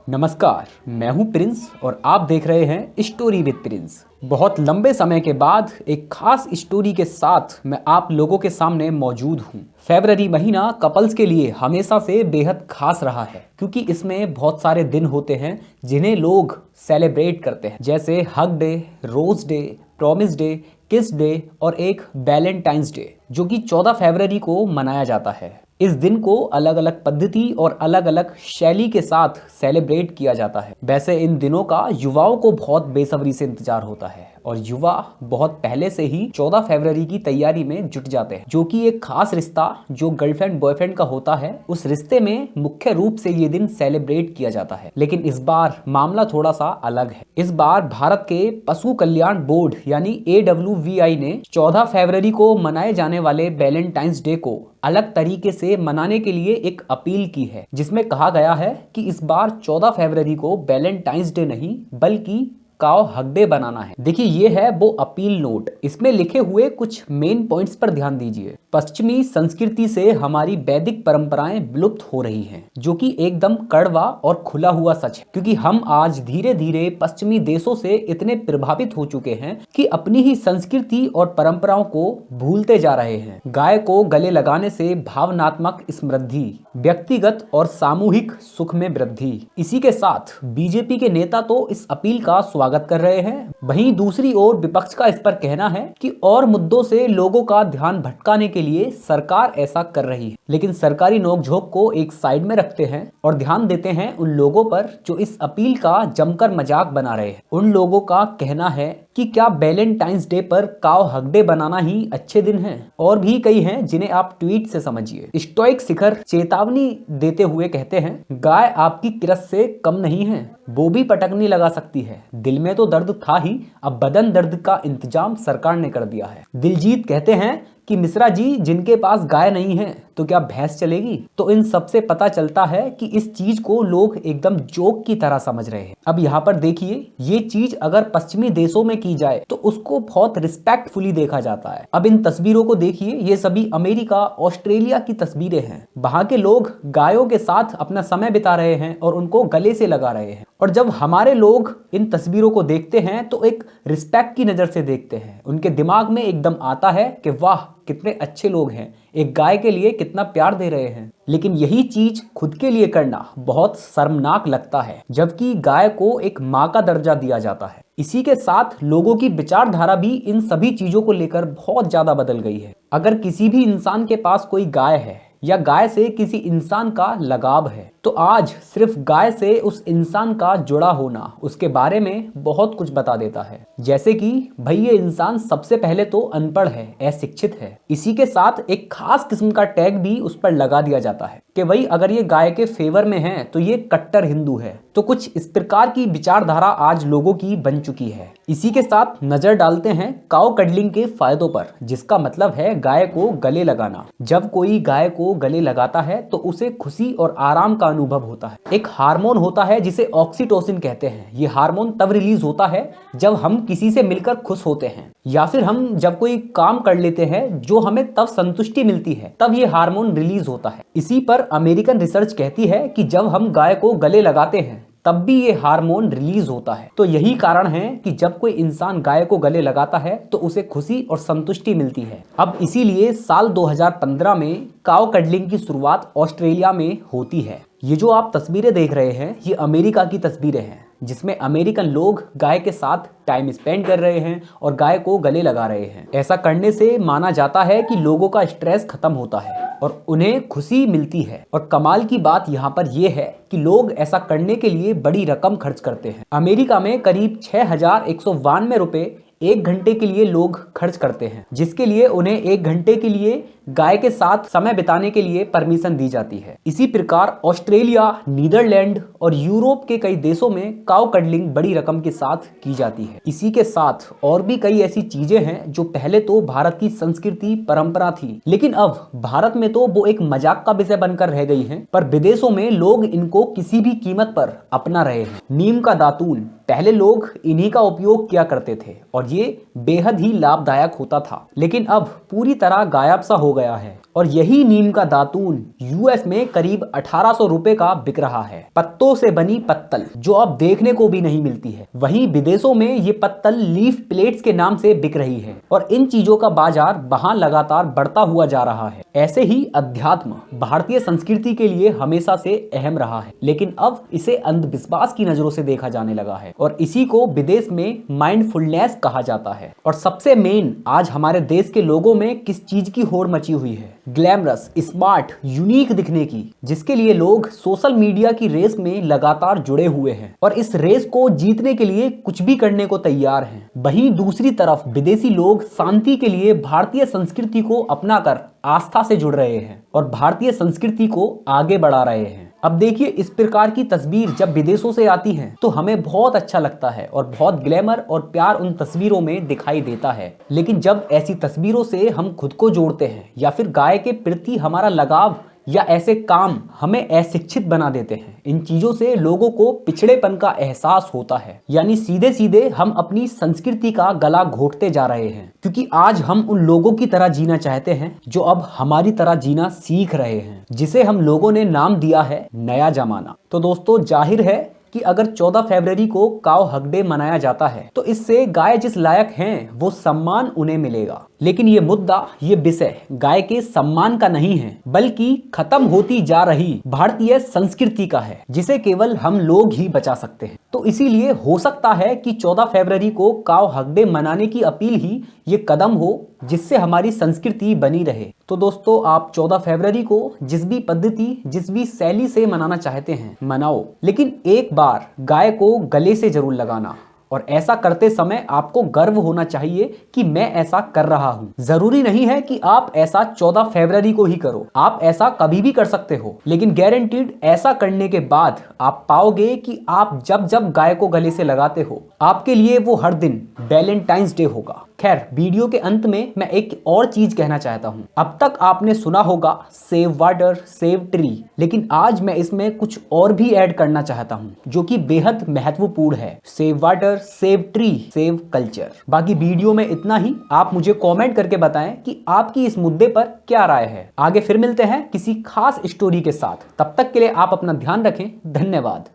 नमस्कार, मैं हूं प्रिंस और आप देख रहे हैं स्टोरी विद प्रिंस। बहुत लंबे समय के बाद एक खास स्टोरी के साथ मैं आप लोगों के सामने मौजूद हूं। फरवरी महीना कपल्स के लिए हमेशा से बेहद खास रहा है क्योंकि इसमें बहुत सारे दिन होते हैं जिन्हें लोग सेलिब्रेट करते हैं, जैसे hug day, rose day, promise day, kiss day और एक वैलेंटाइंस डे जो कि 14 फरवरी को मनाया जाता है। इस दिन को अलग अलग पद्धति और अलग अलग शैली के साथ सेलिब्रेट किया जाता है। वैसे इन दिनों का युवाओं को बहुत बेसब्री से इंतजार होता है और युवा बहुत पहले से ही 14 फरवरी की तैयारी में जुट जाते हैं, जो कि एक खास रिश्ता जो गर्लफ्रेंड बॉयफ्रेंड का होता है, उस रिश्ते में मुख्य रूप से ये दिन सेलिब्रेट किया जाता है। लेकिन इस बार मामला थोड़ा सा अलग है। इस बार भारत के पशु कल्याण बोर्ड यानी AWVI ने 14 फरवरी को मनाए जाने वाले वैलेंटाइंस डे को अलग तरीके से मनाने के लिए एक अपील की है, जिसमें कहा गया है कि इस बार 14 फरवरी को वैलेंटाइंस डे नहीं बल्कि काओ हग डे बनाना है। देखिए, ये है वो अपील नोट। इसमें लिखे हुए कुछ मेन पॉइंट्स पर ध्यान दीजिए। पश्चिमी संस्कृति से हमारी वैदिक परंपराएं विलुप्त हो रही हैं, जो कि एकदम कड़वा और खुला हुआ सच है, क्योंकि हम आज धीरे धीरे पश्चिमी देशों से इतने प्रभावित हो चुके हैं कि अपनी ही संस्कृति और परंपराओं को भूलते जा रहे हैं। गाय को गले लगाने से भावनात्मक समृद्धि, व्यक्तिगत और सामूहिक सुख में वृद्धि। इसी के साथ बीजेपी के नेता तो इस अपील का स्वागत कर रहे हैं, वहीं दूसरी ओर विपक्ष का इस पर कहना है कि और मुद्दों से लोगों का ध्यान भटकाने के लिए सरकार ऐसा कर रही है। लेकिन सरकारी नोकझोंक को एक साइड में रखते हैं और ध्यान देते हैं उन लोगों पर जो इस अपील का जमकर मजाक बना रहे हैं। उन लोगों का कहना है कि क्या वैलेंटाइंस डे पर काओ हग डे बनाना ही अच्छे दिन है। और भी कई हैं जिन्हें आप ट्वीट से समझिए। स्टोइक शिखर चेतावनी देते हुए कहते हैं, गाय आपकी किरस से कम नहीं है, वो भी पटकनी लगा सकती है। दिल में तो दर्द था ही, अब बदन दर्द का इंतजाम सरकार ने कर दिया है। दिलजीत कहते हैं कि मिश्रा जी, जिनके पास गाय नहीं है तो क्या भैंस चलेगी। तो इन सब से पता चलता है कि इस चीज को लोग एकदम जोक की तरह समझ रहे हैं। अब यहाँ पर देखिए, ये चीज अगर पश्चिमी देशों में की जाए तो उसको बहुत रिस्पेक्टफुली देखा जाता है। अब इन तस्वीरों को देखिए, ये सभी अमेरिका, ऑस्ट्रेलिया की तस्वीरें हैं। वहां के लोग गायों के साथ अपना समय बिता रहे हैं और उनको गले से लगा रहे हैं। और जब हमारे लोग इन तस्वीरों को देखते हैं तो एक रिस्पेक्ट की नजर से देखते हैं। उनके दिमाग में एकदम आता है कि वाह, कितने अच्छे लोग हैं, एक गाय के लिए कितना प्यार दे रहे हैं। लेकिन यही चीज खुद के लिए करना बहुत शर्मनाक लगता है, जबकि गाय को एक माँ का दर्जा दिया जाता है। इसी के साथ लोगों की विचारधारा भी इन सभी चीजों को लेकर बहुत ज्यादा बदल गई है। अगर किसी भी इंसान के पास कोई गाय है या गाय से किसी इंसान का लगाव है, तो आज सिर्फ गाय से उस इंसान का जुड़ा होना उसके बारे में बहुत कुछ बता देता है। जैसे कि भाई, ये इंसान सबसे पहले तो अनपढ़ है, अशिक्षित है। इसी के साथ एक खास किस्म का टैग भी उस पर लगा दिया जाता है कि भाई, अगर ये गाय के फेवर में है तो ये कट्टर हिंदू है। तो कुछ इस प्रकार की विचारधारा आज लोगों की बन चुकी है। इसी के साथ नजर डालते हैं काउ कडलिंग के फायदों पर, जिसका मतलब है गाय को गले लगाना। जब कोई गाय को गले लगाता है तो उसे खुशी और आराम का अनुभव होता है। एक हार्मोन होता है जिसे ऑक्सीटोसिन कहते हैं। ये हार्मोन तब रिलीज होता है जब हम किसी से मिलकर खुश होते हैं, या फिर हम जब कोई काम कर लेते हैं जो हमें तब संतुष्टि मिलती है, तब ये हार्मोन रिलीज होता है। इसी पर अमेरिकन रिसर्च कहती है कि जब हम गाय को गले लगाते हैं तब भी ये हार्मोन रिलीज होता है। तो यही कारण है कि जब कोई इंसान गाय को गले लगाता है तो उसे खुशी और संतुष्टि मिलती है। अब इसीलिए साल 2015 में काउ कडलिंग की शुरुआत ऑस्ट्रेलिया में होती है। ये जो आप तस्वीरें देख रहे हैं, ये अमेरिका की तस्वीरें हैं, जिसमें अमेरिकन लोग गाय के साथ टाइम स्पेंड कर रहे हैं और गाय को गले लगा रहे हैं। ऐसा करने से माना जाता है कि लोगों का स्ट्रेस खत्म होता है और उन्हें खुशी मिलती है। और कमाल की बात यहाँ पर यह है कि लोग ऐसा करने के लिए बड़ी रकम खर्च करते हैं। अमेरिका में करीब 6,192 रुपए 1 घंटे के लिए लोग खर्च करते हैं, जिसके लिए उन्हें 1 घंटे के लिए गाय के साथ समय बिताने के लिए परमिशन दी जाती है। इसी प्रकार ऑस्ट्रेलिया, नीदरलैंड और यूरोप के कई देशों में काउ कडलिंग बड़ी रकम के साथ की जाती है। इसी के साथ और भी कई ऐसी चीजें हैं जो पहले तो भारत की संस्कृति परंपरा थी, लेकिन अब भारत में तो वो एक मजाक का विषय बनकर रह गई हैं, पर विदेशों में लोग इनको किसी भी कीमत पर अपना रहे हैं। नीम का दातून, पहले लोग इन्हीं का उपयोग किया करते थे और ये बेहद ही लाभदायक होता था, लेकिन अब पूरी तरह गायब सा हो गया है और यही नीम का दातून यूएस में करीब 1800 रुपए का बिक रहा है। पत्तों से बनी पत्तल जो अब देखने को भी नहीं मिलती है, वहीं विदेशों में ये पत्तल लीफ प्लेट्स के नाम से बिक रही है और इन चीजों का बाजार वहां लगातार बढ़ता हुआ जा रहा है। ऐसे ही अध्यात्म भारतीय संस्कृति के लिए हमेशा से अहम रहा है, लेकिन अब इसे अंधविश्वास की नजरों से देखा जाने लगा है और इसी को विदेश में माइंडफुलनेस कहा जाता है। और सबसे मेन आज हमारे देश के लोगों में किस चीज की होड़ मची हुई है, ग्लैमरस, स्मार्ट, यूनिक दिखने की, जिसके लिए लोग सोशल मीडिया की रेस में लगातार जुड़े हुए हैं और इस रेस को जीतने के लिए कुछ भी करने को तैयार हैं। वहीं दूसरी तरफ विदेशी लोग शांति के लिए भारतीय संस्कृति को अपनाकर आस्था से जुड़ रहे हैं और भारतीय संस्कृति को आगे बढ़ा रहे हैं। अब देखिए, इस प्रकार की तस्वीर जब विदेशों से आती है तो हमें बहुत अच्छा लगता है और बहुत ग्लैमर और प्यार उन तस्वीरों में दिखाई देता है, लेकिन जब ऐसी तस्वीरों से हम खुद को जोड़ते हैं या फिर गाय के प्रति हमारा लगाव या ऐसे काम हमें अशिक्षित बना देते हैं, इन चीजों से लोगों को पिछड़ेपन का एहसास होता है। यानी सीधे सीधे हम अपनी संस्कृति का गला घोंटते जा रहे हैं, क्योंकि आज हम उन लोगों की तरह जीना चाहते हैं जो अब हमारी तरह जीना सीख रहे हैं, जिसे हम लोगों ने नाम दिया है नया जमाना। तो दोस्तों, जाहिर है कि अगर 14 फरवरी को काउ हक डे मनाया जाता है तो इससे गाय जिस लायक हैं वो सम्मान उन्हें मिलेगा। लेकिन ये मुद्दा, ये विषय गाय के सम्मान का नहीं है, बल्कि खत्म होती जा रही भारतीय संस्कृति का है, जिसे केवल हम लोग ही बचा सकते हैं। तो इसीलिए हो सकता है कि 14 फरवरी को काउ हक डे मनाने की अपील ही ये कदम हो जिससे हमारी संस्कृति बनी रहे। तो दोस्तों, आप 14 फरवरी को जिस भी पद्धति, जिस भी शैली से मनाना चाहते हैं मनाओ, लेकिन एक बार गाय को गले से जरूर लगाना। और ऐसा करते समय आपको गर्व होना चाहिए कि मैं ऐसा कर रहा हूं। जरूरी नहीं है कि आप ऐसा 14 फरवरी को ही करो, आप ऐसा कभी भी कर सकते हो, लेकिन गारंटीड ऐसा करने के बाद आप पाओगे कि आप जब जब गाय को गले से लगाते हो, आपके लिए वो हर दिन वैलेंटाइंस डे होगा। खैर, वीडियो के अंत में मैं एक और चीज कहना चाहता हूं। अब तक आपने सुना होगा सेव वाटर, सेव ट्री, लेकिन आज मैं इसमें कुछ और भी ऐड करना चाहता हूं जो कि बेहद महत्वपूर्ण है। Save water, save tree, save culture. बाकी वीडियो में इतना ही। आप मुझे कमेंट करके बताएं कि आपकी इस मुद्दे पर क्या राय है। आगे फिर मिलते हैं किसी खास स्टोरी के साथ। तब तक के लिए आप अपना ध्यान रखें। धन्यवाद।